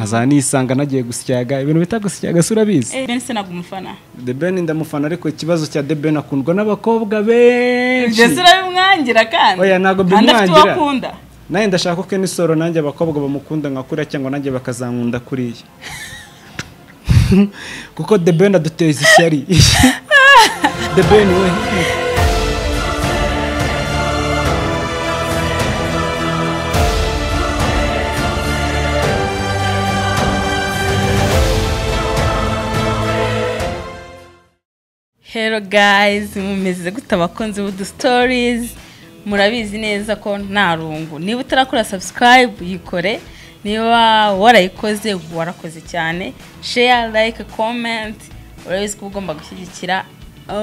nkazanisanga nagiye gusyaga ibintu bita gusyaga surabizi Ben se nagumufana The Ben ndamufana ariko ikibazo cya The Ben akundwa n'abakobwa benshi je surabimwangira kandi oya nago bimwangira akunda naye ndashaka ko n'isoro nanjye abakobwa bamukunda nkakura cyangwa nanjye bakazankunda kuriye kuko The Ben aduteza ishyari The Ben we Hello guys, mumeze gute abakunzi Udu Stories? Murabizi neza ko nta rungu. Niba utarakora subscribe yikore, niba warayikoze warakoze cyane. Share, like, comment. Urabizi ko ugomba gushyigikira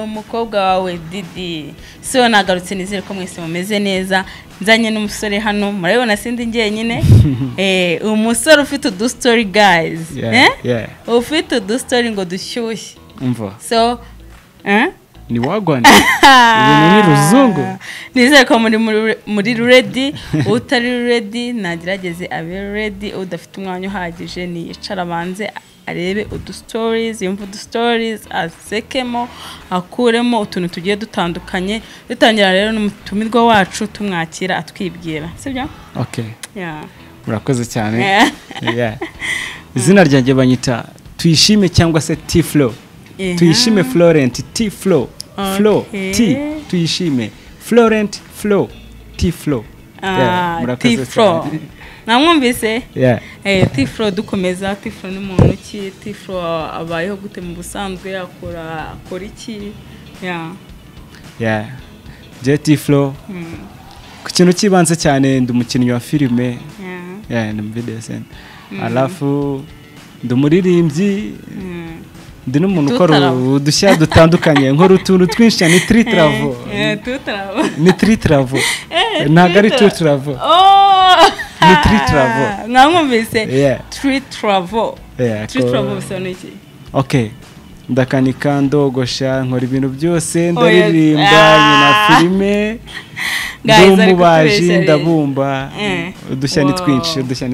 umukobwa wawe Didi. So nagarutse nizere ko mwese mumeze neza. Nzanye n'umusore hano, murabibona sindi njyenyine. Umusore ufite Udu Story guys. Ufite Udu Story ngo dushyushye. Umva. So ni wagwana ibintu ni ruzungu nizeye ko muri ready utari ready nagerageze abe ready udafite umwanya uhagije ni yicara banze arebe Udu Stories yumva Udu Stories asekemo akuremo utuntu tugiye dutandukanye dutangira rero n'umutumirwa wacu tumwakira atwibwira sibyo okay yeah murakoze cyane yeah izina ryanjye banyita tuyishime cyangwa se T-Flow tuyishime Florent T-Flow Flow T tuyishime Florent Flow T-Flow T-Flow namwumvise yeah T-Flow dukomeza T-Flow ni muntu ki T-Flow abayeho gute mu busanzwe akora iki yeah je T-Flow ku kintu kibanze cyane ndumukinnyi wa filime yeah ni video sen alafu ndumuririmbyi ndi n'umuntu ukora udushya dutandukanye nkora utuntu twinshi cyane tri travel ni tri travel ntago ari tu travel ni tri travel namwumvise tri travel bisobanura iki okay ndakanika ndogosha nkora ibintu byose ndaririmba nyina filime ndumubaji ndabumba udushya ni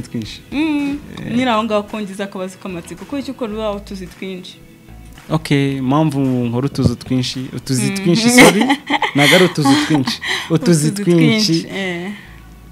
twinshi niraho ngaho kongiza akabazo k'amatsiko kuko icyo ukora utuzi twinshi okay mpamvu nkora utuzi twinshi sorry nagara utuzi twinshi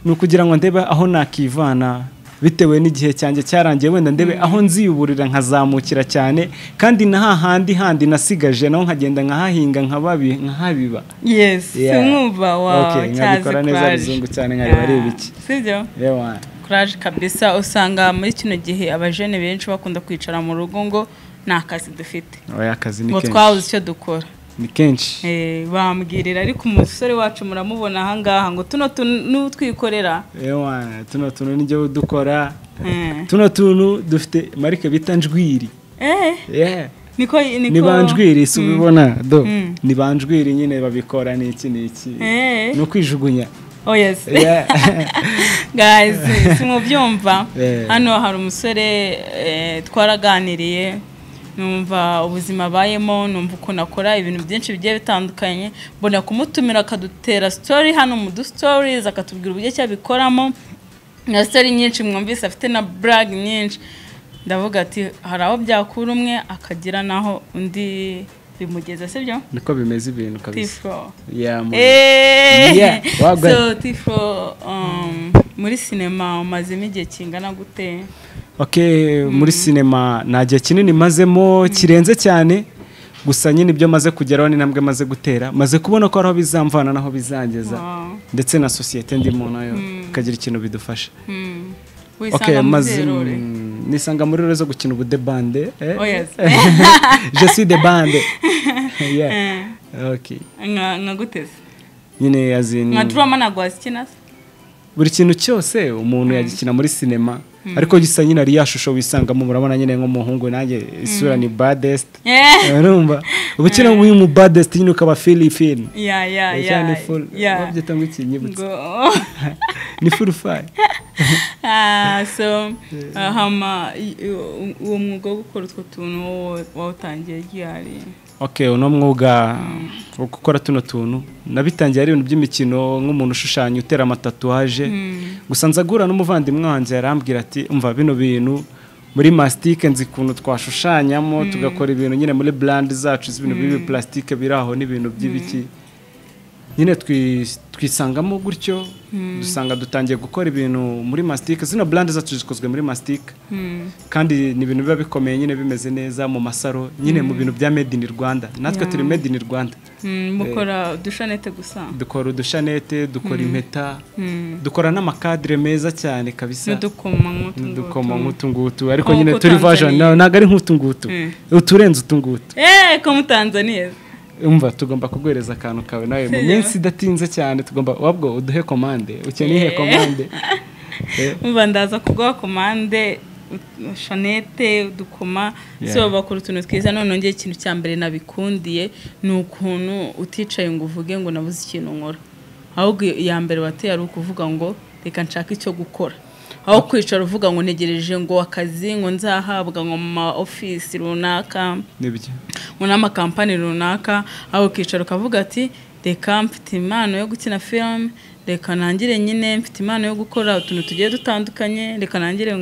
ni ukugira ngo ndebe aho nakivana bitewe n'igihe cyanjye cyarangiye wenda ndebe aho nziyuburira nkazamukira cyane kandi na handi nasigaje naho nkagenda nkahahinga nkahabiba yes simwumva wa nkabikora neza bizungu cyane nkari bari ibiki sibyo yewe courage kabisa usanga muri kino gihe abajene benshi bakunda kwicara mu rugo ngo nta kazi dufite oya akazi ni kenshi twabuze icyo dukora ni kenshi bambwirira ariko umusore wacu muramubona aha ngaha ngo tuno twikorera tuno nijye dukora tuno tuntu dufite marike bita njwiri niko ni banjwiri si ubibona do ni banjwiri nyine babikora n'iki ni ukwijugunya oh yes guys simubyumva hano hari umusore twaraganiriye numva ubuzima bayemo numva uko nakora ibintu byinshi bigiye bitandukanye mbona kumutumira akadutera story hano mu Udu Stories akatubwira uburyo cyabikoramo na story nyinshi mwumvise afite na brag nyinshi ndavuga ati hari aho byakura umwe akagira naho undi bimugeza sibyo niko bimeze ibintu kabisa so T-Flow muri cinema umazemo igihe kingana gute okay muri cinema nagiye kinini mazemo kirenze cyane gusa nyine ibyo maze kugeraho ni nambwe maze gutera maze kubona ko araho bizamvana naho bizangeza ndetse na societe ndimo nayo kagira ikintu bidufasha okay maze nisanga muri rezo gukina ubude bande je suis de bande okay ngaguteze nyine yazini nkaturama nagwazikina buri kintu cyose umuntu yagikina muri cinema ariko gisa nyine ari yashusho wisangamo murabona nyine nk'umuhungu nanjye isura ni baddest urumva ubukina mu baddest nyine ukaba film yeah babyita ngo ikinyibutse ni full fire so hama uwo mwuga wo gukora utwo tuntu wawutangiye ryari okay uno mwuga wo gukora tuno tuntu nabitangiye ari ibintu by'imikino nk'umuntu ushushanya utera amatatuaje gusa nzagura n'umuvandimwe wanjye yarambwira ati umva bino bintu muri mastique nzi kuntu twashushanyamo tugakora ibintu nyine muri brand zacu ibintu bibi plastique biraho n'ibintu by'ibiki nyine twisangamo gutyo dusanga dutangiye gukora ibintu muri mastique zino brand zacu zikozwe muri mastique kandi ni ibintu biba bikomeye nyine bimeze neza mu masaro nyine mu bintu bya made in Rwanda natwe turi made in Rwanda mukora udushanete gusa dukora udushanete dukora impeta dukora n'amakadre meza cyane kabisa n'udukoma nk'utungutu ariko nyine turi version ntago ari nk'utungutu uturenze utungutu ko mu Tanzania umva tugomba kuguhereza akantu kawe nawe mu minsi idatinze cyane tugomba wabwo uduhe commande ukeneye commande umva ndaza kuguha commande shanete dukoma so bakora utuntu twiza none ngiye ikintu cya mbere nabikundiye ni ukuntu uticaye ngo uvuge ngo nabuze ikintu nkora ahubwo ya mbere wateye ari ukuvuga ngo reka nshaka icyo gukora aho kwicara uvuga ngo negereje ngo akazi ngo nzahabwa ngo mu office runaka nibyo mu nama company runaka aho kwicara ukavuga ati reka mfite impano yo gukina film reka nangire nyine mfite impano yo gukora utuntu tugiye dutandukanye reka nangire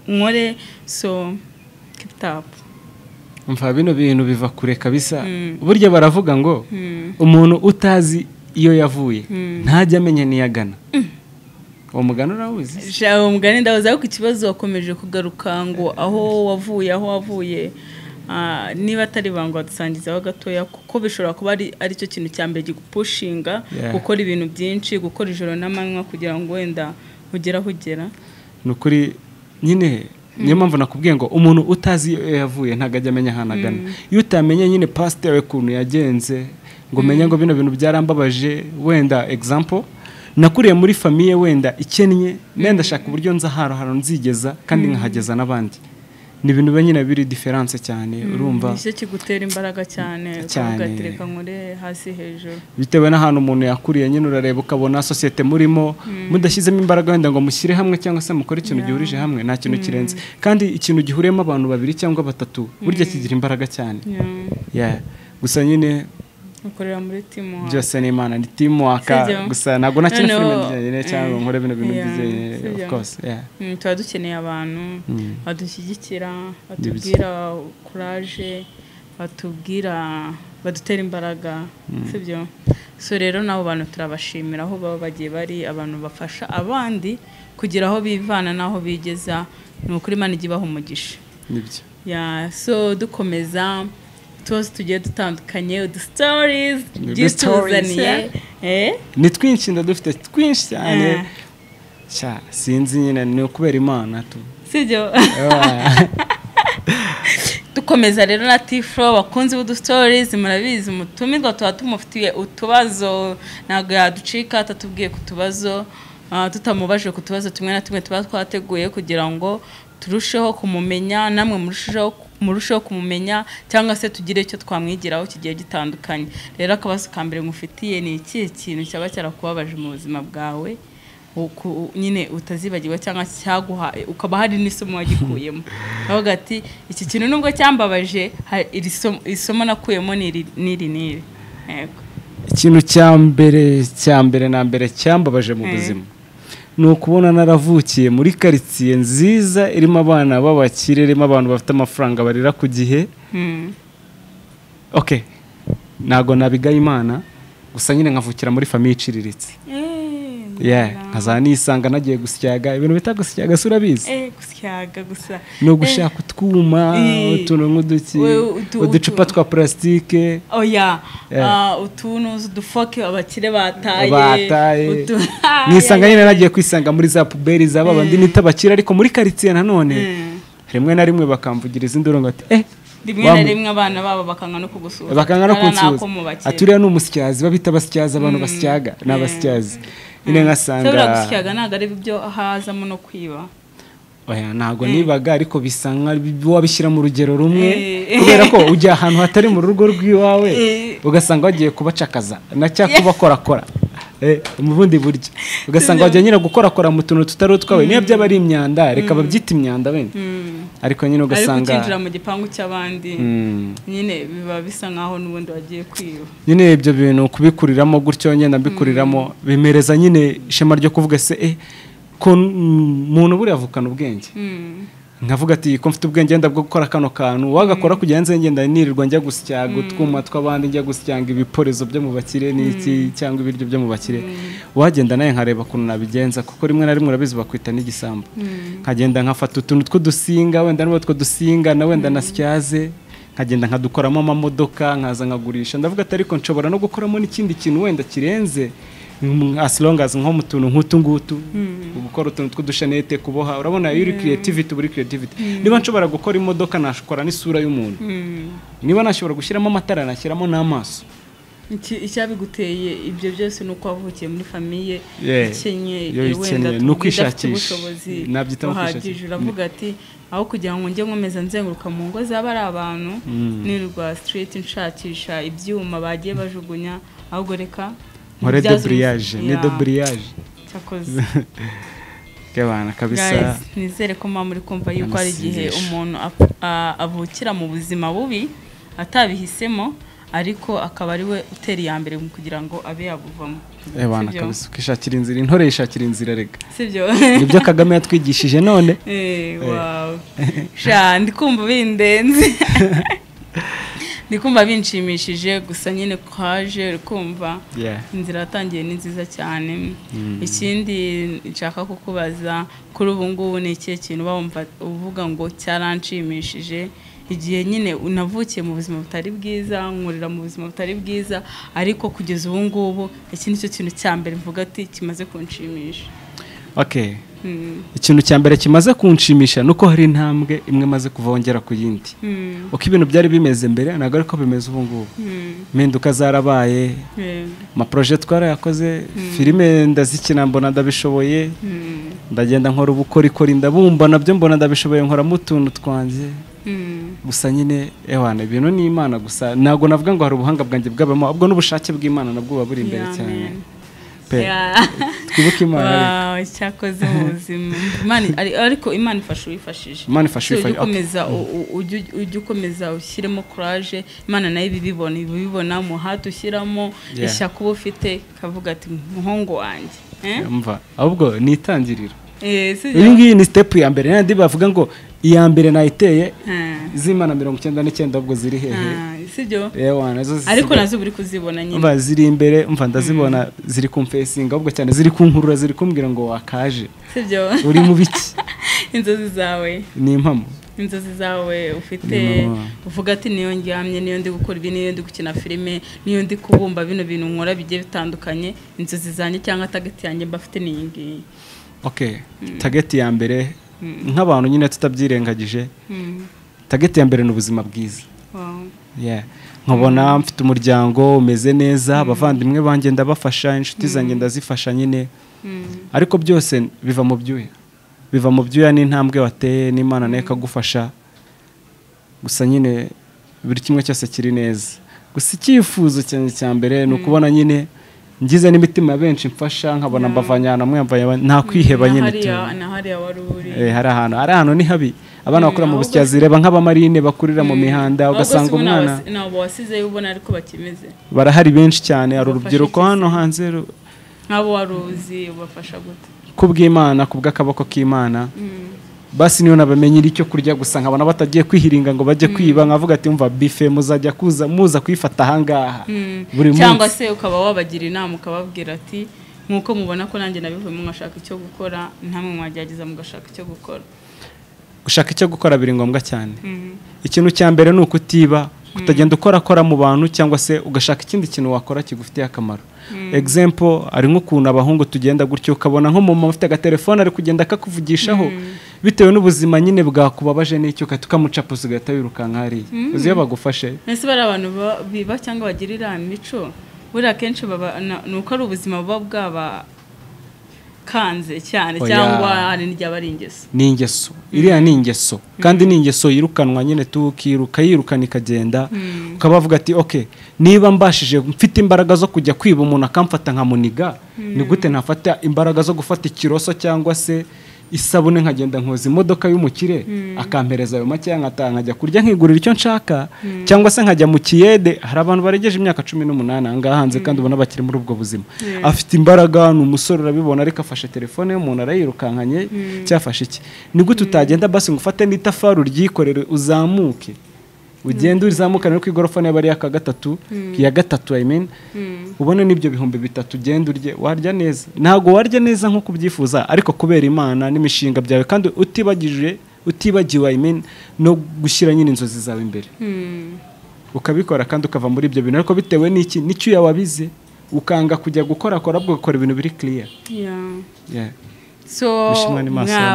nkore so keep up umva bino bintu biva kure kabisa burya baravuga ngo umuntu utazi iyo yavuye ntajya amenya niyagana uwo mugani urawuzi uwo mugani ndavuze ko ikibazo wakomeje kugaruka ngo aho wavuye niba atari bangwa dusangizaho gatoya kuko bishobora kuba ari cyo kintu cya mbere gipushinga gukora ibintu byinshi gukora ijoro n'amanywa kugira ngo wenda ugera nukuri nyine niyo mpamvu nakubwiye ngo umuntu utazi iyo yavuye ntago ajya amenya ahantu agana iyo utamenye nyine past yawe kuntu yagenze ngo umenye ngo bino bintu byarambabaje wenda example nakuriye muri famille wenda ikennye nenda shaka uburyo nza haro nzigeza kandi nkahageza nabandi ni ibintu banyine biri difference cyane urumva nicyo kigutera imbaraga cyane ugatereka nkore hasi hejuru bitewe n'ahantu umuntu yakuriye nyine urareba ukabona societe murimo mudashyizemo imbaraga wenda ngo mushyire hamwe cyangwa se mukore ikintu gihurije hamwe nta kintu kirenze kandi ikintu gihuriyemo abantu babiri cyangwa batatu burya kigira imbaraga cyane gusa nyine ukorera muri team byose ni Imana ni team waka gusa nago nakina filime njye cyangwa nkore bino bintu bize of course tuba dukeneye abantu badushyigikira batubwira courage badutera imbaraga sibyo so rero nabo bantu turabashimira aho baba bagiye bari abantu bafasha abandi kugira aho bivana naho bigeza n'ukuri Imana igibaho umugisha nibyo so dukomeza tuzi tugiye dutandukanye Udu Stories byituzaniye ni twinshi ndadufite twinshi cyane sinzi nyine ni ukubera Imana tu sibyo dukomeza rero na Tiflo bakunze Udu Stories murabizi umutumirwa tuba tumufitiye utubazo ntabwo yaducika atatubwiye ku tubazo tutamubaje ku tubazo tumwe na tumwe tuba twateguye kugira ngo turusheho kumumenya namwe murusheho kumumenya cyangwa se tugire icyo twamwigiraho kigiye gitandukanye rero akabazo ka mbere ngufitiye ni iki kintu cyaba cyarakubabaje mu buzima bwawe nyine utazibagiwe cyangwa cyaguha ukaba hari n'isomo wagikuyemo avuga ati iki kintu nubwo cyambabaje isomo nakuyemo niri yego ikintu cyambere na mbere cyambabaje mu buzima ni ukubona naravukiye muri quartier nziza irimo abana b'abakire irimo abantu bafite amafaranga barira ku gihe okay nago nabigaye Imana gusa nyine nkavukira muri famille iciriritse nkazanisanga nagiye gusyaga ibintu bita gusyaga surabizi gusyaga gusa no gushaka utwuma utuntu nk'uduki uducupa twa plastique utuntu dufoke abakire bataye nisanga nyine nagiye kwisanga muri za puberi zaba bandi nitabakira ariko muri quartier nanone rimwe na rimwe bakamvugiriza induru ngo ati rimwe na rimwe abana babo bakanga no kugusuza aturiya n'umusyazi babita basyaza abantu basyaga n'abasyazi ine ngasanga cyangwa gusyaga naga ari byo hazamo no kwiba ntago nibaga ariko bisanga wabishyira mu rugero rumwe kubera ko ujya ahantu hatari mu rugo rw'iwawe ugasanga wagiye kubacakaza na cyakubakorakora mu bundi buryo ugasanga wajya nyine gukorakora mu tuntu tutari utwawe niyo byaba ari imyanda reka babyita imyanda wenda ariko nyine ugasanga kwinjira mu gipangu cy'abandi nyine biba bisa nkaho n'ubundi wagiye kwiba nyine ibyo bintu kubikuriramo gutyo nyine mbikuriramo bimereza nyine ishema ryo kuvuga se ko umuntu buri avukana ubwenge nkavuga ati ko mfite ubwenge bwo gukora kano kantu wagakora kugira nze ngenda nirirwa njya gusyaga utwuma tw'abandi njya gusyanga ibiporezo byo mu bakire n'iki cyangwa ibiryo byo mu bakire wagenda naye nkareba kuntu nabigenza kuko rimwe na rimwe urabizi bakwita n'igisambo nkagenda nkafata utuntu tw'udusinga wenda n'utwo dusinga na wenda nasyaze nkagenda nkadukoramo amamodoka nkaza nkagurisha ndavuga ati ariko nshobora no gukoramo n'ikindi kintu wenda kirenze as long as nko mutuntu nk'utu ngutu gukora utuntu tw'udushanete kuboha urabona iyo uri creativity buri creativity niba nshobora gukora imodoka nashobora n'isura y'umuntu niba nashobora gushyiramo amatara nashyiramo n'amaso icyabiguteye ibyo byose nuko wavukiye muri famille ikenye wenda no kwishakisha nabyita kwishakisha uravuga ati aho kugira ngo njye nkomeza nzenguruka mu ngo zaba ari abantu nirwa street nshakisha ibyuma bagiye bajugunya ahubwo reka nkore debriyage ni debriyage cyakoze kebana kabisa nizere ko mama muri kumva yuko ari igihe umuntu avukira mu buzima bubi atabihisemo ariko akaba ari we utera iya mbere kugira ngo abe yabuvamo bana kabisa ukishakira inzira intore yishakira inzira rega sibyo nibyo Kagame yatwigishije none wow sha ndikumva bindenze ndikumva binshimishije gusa nyine kwaje kumva inzira yatangiye ni nziza cyane ikindi nshaka kukubaza kuri ubu ngubu ni ikihe kintu bumva uvuga ngo cyaranshimishije igihe nyine unavukiye mu buzima butari bwiza nkurira mu buzima butari bwiza ariko kugeza ubu ngubu iki nicyo kintu cya mbere mvuga ati kimaze kunshimisha ikintu cya mbere kimaze kunshimisha nuko hari intambwe imwe maze kuvongera ku yindi uko ibintu byari bimeze mbere ntabwo ariko bimeze ubu ngubu impinduka zarabaye amaproje twarayakoze filime ndazikina mbona ndabishoboye ndagenda nkora ubukorikori ndabumba nabyo mbona ndabishoboye nkoramo utuntu twanjye gusa nyine ibintu ni Imana gusa ntabwo navuga ngo hari ubuhanga bwanjye bwabamo ahubwo n'ubushake bw'Imana nabwo buba buri imbere cyane twibuke Imana cyakoze mu buzima ariko Imana ifasha uyifashije ujye ukomeza ushyiremo courage Imana nayo ibibibona umuhate ushyiramo ishyaka uba ufite kavuga ati muhungu wanjye mva ahubwo ni itangiriro iyi ngiyi ni step ya mbere nandi bavuga ngo iya mbere nayiteye z'Imana 99 ahubwo ziri hehe sibyo ariko nazo buri kuzibona nyine mva ziri imbere mva ndazibona ziri confessing ahubwo cyane ziri kunkurura ziri kumbwira ngo wakaje sibyo uri mu biki inzozi zawe ni impamo inzozi zawe ufite uvuga ati niyo ndyamye niyo ndi gukora ibi niyo ndi gukina filime niyo ndi kubumba bino bintu nkora bigiye bitandukanye inzozi zanjye cyangwa target yanjye mbafite ni iyi target ya mbere nk'abantu nyine tutabyirengagije target ya mbere ni ubuzima bwiza nkabona mfite umuryango umeze neza abavandimwe banjye ndabafasha inshuti zanjye ndazifasha nyine ariko byose biva mu byuya n'intambwe wateye n'Imana nayo ikagufasha gusa nyine buri kimwe cyose kiri neza gusa icyifuzo cya mbere ni ukubona nyine ngize n'imitima ya benshi mfasha nkabona mbavanyana mwambaye nta kwiheba nyine hari ahantu ni habi abana bakura mu busya zireba nk'abamarine bakurira mu mihanda ugasanga umwana nabo wasize ubona ariko bakimeze barahari benshi cyane ari urubyiruko hano hanze nk'abo waruzi ubafasha gute kubw'Imana kubw'akaboko k'Imana basi niyo nabamenyira icyo kurya gusa nkabona batagiye kwihiringa ngo bajye kwiba nkavuga ati umva bife muzajya muza kwifata ahangaha buri munsi cyangwa se ukaba wabagira inama ukababwira ati nkuko mubona ko nanjye nabivuyemo ngashaka icyo gukora ntamwe mwagerageza mugashaka icyo gukora gushaka icyo gukora biri ngombwa cyane ikintu cya mbere ni ukutiba kutagenda ukora mu bantu cyangwa se ugashaka ikindi kintu wakora kigufitiye akamaro example ari nk'ukuntu abahungu tugenda gutyo ukabona nko mu ufite agatelefone ari kugenda akakuvugishaho bitewe n'ubuzima nyine bwakubabaje n'icyo tukamucapuza ugahita wirukanka hariya uzi iyo bagufashe ese bari abantu biba cyangwa bagirira imico buriya akenshi ni uko ari ubuzima buba bwaba kanze cyane cyangwa hari n'iryaba ari ingeso ni ingeso iriya ni ingeso kandi ni ingeso yirukanwa nyine tukiruka yirukana ikagenda ukabavuga ati niba mbashije mfite imbaraga zo kujya kwiba umuntu akamfata nka muniga ni gute ntafata imbaraga zo gufata ikiroso cyangwa se isabune nkagenda nkoza imodoka y'umukire akampereza ayo make nkataha nkajya kurya nkigurira icyo nshaka cyangwa se nkajya mu kiyede hari abantu baregeje imyaka 18 angaha hanze kandi ubona bakiri muri ubwo buzima afite imbaraga ni umusore urabibona ariko afashe telefone y'umuntu arayirukankanye cyafashe iki ni gute utagenda basi ngo ufate n'itafaru ryikorere uzamuke ugenda uzamukana ku igorofa niba ari aka gatatu ya gatatu I mean ubone n'ibyo bihumbi bitatu ugenda urye warya neza ntago warya neza nko kubyifuza ariko kubera Imana n'imishinga byawe kandi utibagiwe I mean no gushyira nyine inzozi zawe imbere ukabikora kandi ukava muri ibyo bintu ariko bitewe n'iki nicyo yawabize ukanga kujya gukora bwo gukora ibintu biri clear yeah so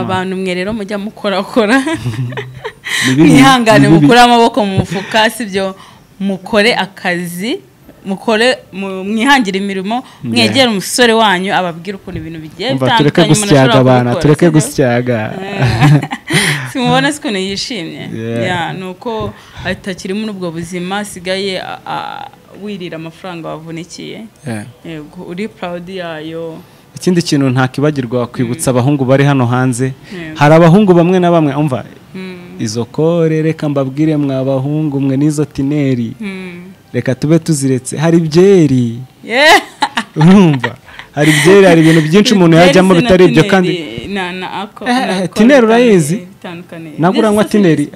abantu mwe rero mujya mukorakora mwihangane mukura amaboko mu mufuka sibyo mukore akazi mukore mwihangira imirimo mwegera umusore wanyu ababwira ukuntu ibintu bigiye bitandukanye tureke gusyaga simubona siko yishimye nuko atakiri muri ubwo buzima sigaye wirira amafaranga wavunikiye yego uri proud yayo. Ikindi kintu ntakibagirwa kwibutsa abahungu bari hano hanze hari abahungu bamwe na bamwe umva izo kore reka mbabwire mwa abahungu mwe nizo tineri reka tube tuziretse hari byeri urumva hari byeri hari ibintu byinshi umuntu yajyamo bitari ibyo kandi tineri urayizi naguranywa tineri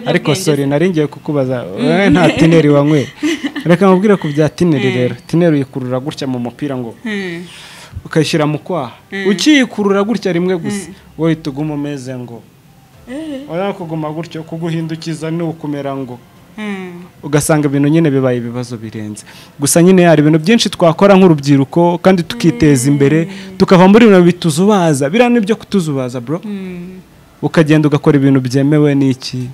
ariko sorry naringiye kukubaza nta tineri wanywe reka mbabwire ku bya tineri rero tineri uyikurura gutya mu mupira ngo ukayishyira mu kwaha ukiyikurura gutya rimwe gusa wowe tuguma umeze ngo oya kuguma gutyo kuguhindukiza ni ukumera ngo ugasanga ibintu nyine bibaye ibibazo birenze gusa nyine hari ibintu byinshi twakora nk'urubyiruko kandi tukiteza imbere tukava muri bino bituzubaza bira nibyo kutuzubaza bro ukagenda ugakora ibintu byemewe n'iki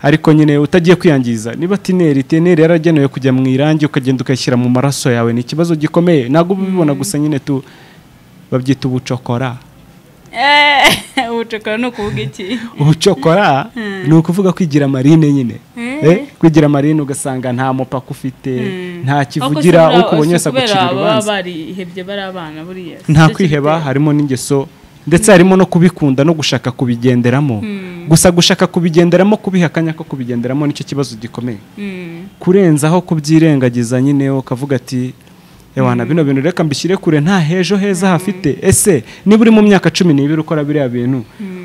ariko nyine utagiye kwiyangiza niba tineri yaragenewe kujya mu irangi ukagenda ukayishyira mu maraso yawe ni ikibazo gikomeye nago ubibona gusa nyine tu babyita ubucokora ubucokora no kuvuga iki ubucokora ni ukuvuga kwigira marine nyine kwigira marine ugasanga nta mupaka ufite nta kivugira uko ubonye wese agucira urubanza barihebye bari abana buriya nta kwiheba harimo n'ingeso ndetse harimo no kubikunda no gushaka kubigenderamo gusa gushaka kubigenderamo kubihakanya ko kubigenderamo nicyo kibazo gikomeye kurenzaho kubyirengagiza nyine ukavuga ati ewana bino bintu reka mbishyire kure nta hejo heza hafite ese niba uri mu myaka 12 ukora biriya bintu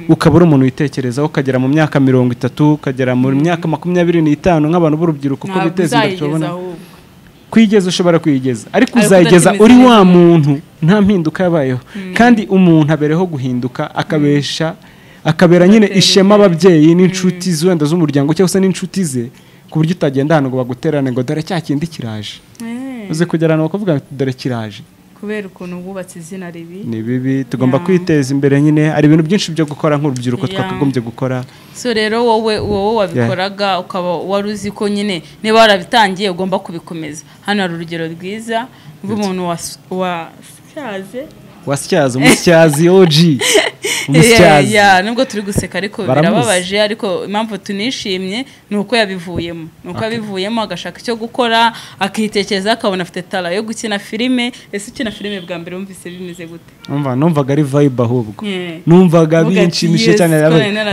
ukabura umuntu witekerezaho ukagera mu myaka 30 ukagera mu myaka 25 nk'abantu b'urubyiruko ko biteza imbere tubona kwigeza ushobora kwigeza ariko uzayigeza uri wa muntu nta mpinduka yabayeho kandi umuntu abereho guhinduka akabera nyine ishema ababyeyi n'inshuti z'wenda z'umuryango cyangwa se n'inshuti ze ku buryo utagenda hano ngo baguterane ngo dore cyakindi kiraje uze kugerana bakavuga dore kiraje kubera ukuntu wubatse izina ribi ni bibi tugomba kwiteza imbere nyine ari ibintu byinshi byo gukora nk'urubyiruko twakagombye gukora so rero wowe wabikoraga ukaba waruzi ko nyine niba warabitangiye ugomba kubikomeza hano hari urugero rwiza rw'umuntu wasyaze umusyazi OG umusyazi nubwo turi guseka ariko birababaje ariko impamvu tunishimye nuko yabivuyemo agashaka icyo gukora akitekereza akabona afite tala yo gukina filime ese ukina filime bwa mbere wumvise bimeze gute numvaga ari vibe ahubwo numvaga binshimishe cyane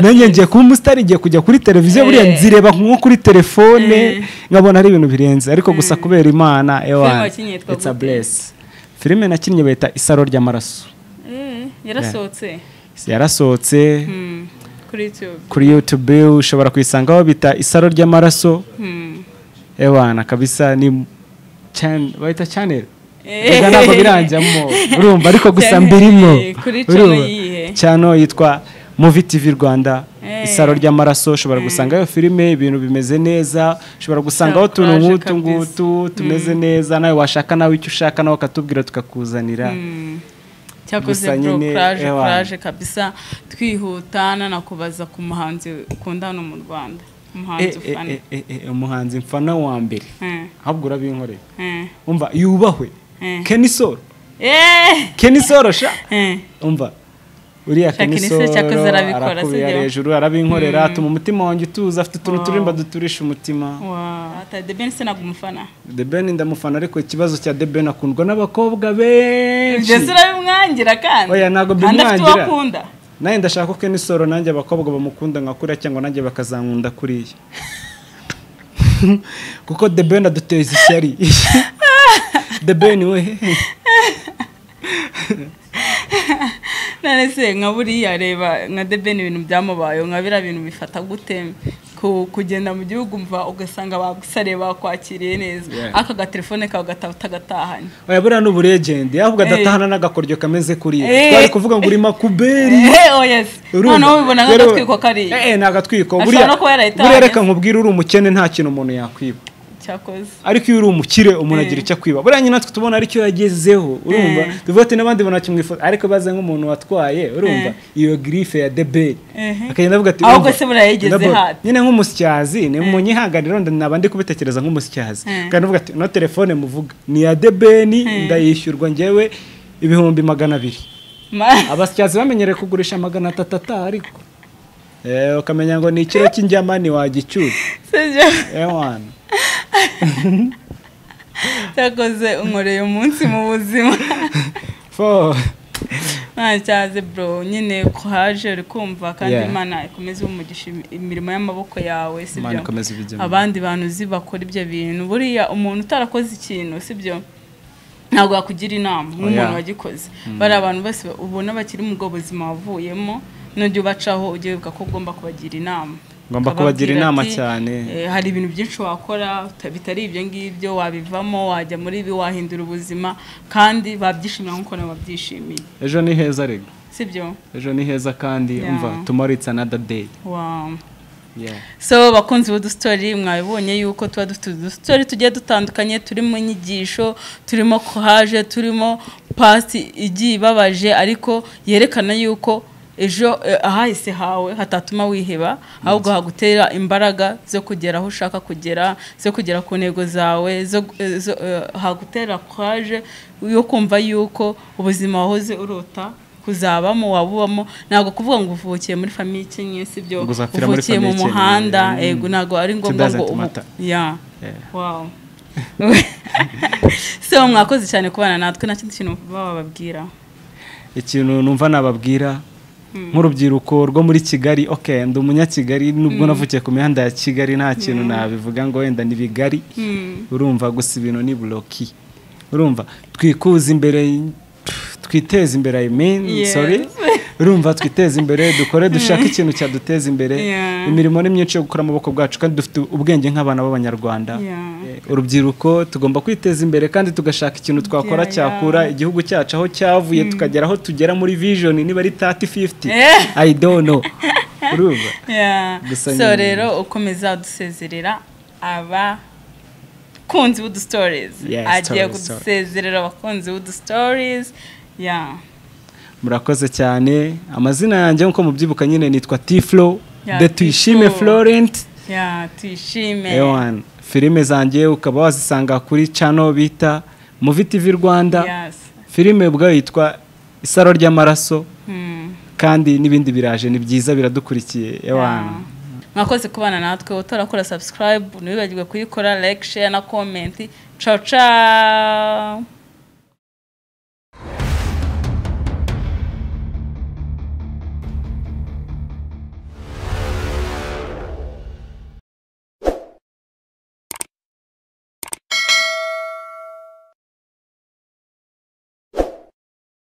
nanjye ngiye kuba umustar igiye kujya kuri televiziyo buriya nzireba nko kuri telefone nkabona ari ibintu birenze ariko gusa kubera Imana it's a bless filime nakinnye bita Isaro ry'amaraso yarasohotse kuri YouTube ushobora kuyisangaho bita Isaro ry'amaraso ewana kabisa ni bayita channel ega ntabwo biranjyamo urumva ariko gusa mbirimo cyano yitwa Movie TV Rwanda Isaro ry'amaraso ushobora gusangayo filime ibintu bimeze neza ushobora gusangaho tuntu nk'utu ngutu tumeze neza nawe washaka nawe icyo ushaka nawe akatubwira tukakuzanira cyakoze bro courage kabisa twihutana nakubaza ku muhanzi ukunda hano mu Rwanda umuhanzi mfana wa mbere ahubwo urabinkoreye umva yubahwe Kenisoro sha umva uriya Kenisoro cyakoze arabikora arakubira hejuru arabinkorera atuma umutima wanjye utuza afite utuntu turimba duturisha umutima The Ben sinagumufana The Ben ndamufana ariko ikibazo cya The Ben akundwa n'abakobwa benshi Jesura bimwangira kandi oya nago bimwangira naye ndashaka ko n'isoro nanjye abakobwa bamukunda nkakura cyangwa nanjye bakazankunda kuriya kuko The Ben aduteza ishyari The Ben we none se nka buriya reba nka The Ben ibintu byamubayeho nka biriya bintu bifata gute kugenda mu gihugu mva ugasanga bagusare bakwakiriye neza aka gatelefone kawe gatahanye oya buriya n'ubu legend ahubwo adatahana n'agakoryo kameze kuri twari kuvuga ngo uri makuberi oh yes noneho ubibona nk'agatwiko kari n'agatwiko buriya reka nkubwire uri umukene nta kintu umuntu yakwiba cyakoze ariko iyo uri umukire umuntu agira icyo kwiba buriya nyine natwe tubona aricyo yagezeho urumva tuvuga n'abandi bona kimwifuza ariko baze nk'umuntu watwaye urumva iyo grife ya The Ben akagenda avuga ati ahubwo se buriya yigeze hati nyine nk'umusyazi ni munyihanganira ndabandi kubitekereza nk'umusyazi kandi avuga ati no telefone muvuga ni ya The Ben ndayishyurwa njyewe 200,000 abasyazi bamenyereye kugurisha 300 ariko ukamenya ngo ni ikiro cy'injyamani wagicyura ewana cyakoze unkoreye umunsi mu buzima ntacyaze bro nyine ko haje uri kumva kandi Imana ikomeze umugisha imirimo y'amaboko yawe sibyo abandi bantu uzi bakora ibyo bintu buriya umuntu utarakoze ikintu sibyo ntabwo yakugira inama nk'umuntu wagikoze bari abantu bose ubona bakiri mu bwo buzima wavuyemo n'ujya ubacaho ugiye wibuka ko ugomba kubagira inama ngomba kubagira inama cyane hari ibintu byinshi wakora bitari ibyo ngibyo wabivamo wajya muri ibi wahindura ubuzima kandi babyishimira nk'uko nabo babyishimiye ejo ni heza rego sibyo ejo ni heza kandi umva tomorrow it's another day wow so bakunzi b'Udu Story mwabibonye yuko tuba dufite Udu Story tugiye dutandukanye turimo inyigisho turimo courage turimo past igiye ibabaje ariko yerekana yuko ejo ahahise hawe hatatuma wiheba ahubwo hagutera imbaraga zo kugera aho ushaka kugera zo kugera ku ntego zawe hagutera courage yo kumva yuko ubuzima wahoze urota kuzabamo wabubamo ntago kuvuga ngo uvukiye muri famille kinye sibyo uvukiye mu muhanda ego ntago ari ngombwa ngo wow so mwakoze cyane kubana natwe nta kindi kintu bababwira ikintu numva nababwira nk'urubyiruko rwo muri Kigali ndi umunyakigali nubwo navukiye ku mihanda ya Kigali nta kintu nabivuga ngo wenda ni bigari urumva gusa ibintu ni bloki urumva twikuza imbere twiteze imbere urumva twiteze imbere dukore dushaka ikintu cyaduteza imbere imirimo ni myinshi yo gukora amaboko bwacu kandi dufite ubwenge nk'abana b'abanyarwanda urubyiruko tugomba kwiteza imbere kandi tugashaka ikintu twakora cyakura igihugu cyacu aho cyavuye tukagera aho tugera muri vision niba ari 30-50 I don't know urumva so rero ukomeza dusezerera abakunzi b'Udu Stories agiye kudusezerera abakunzi b'Udu Stories murakoze cyane amazina yanjye nko mubyibuka nyine nitwa T-Flow de Tuyishime Florent Tuyishime filime zanjye ukaba wazisanga kuri channel bita Movie TV Rwanda filime ubwo yitwa Isaro ry'amaraso kandi nibindi biraje ni byiza biradukurikiye mwakoze kubana natwe utarakora subscribe ntibibagirwe kuyikora like share na comment ciao ciao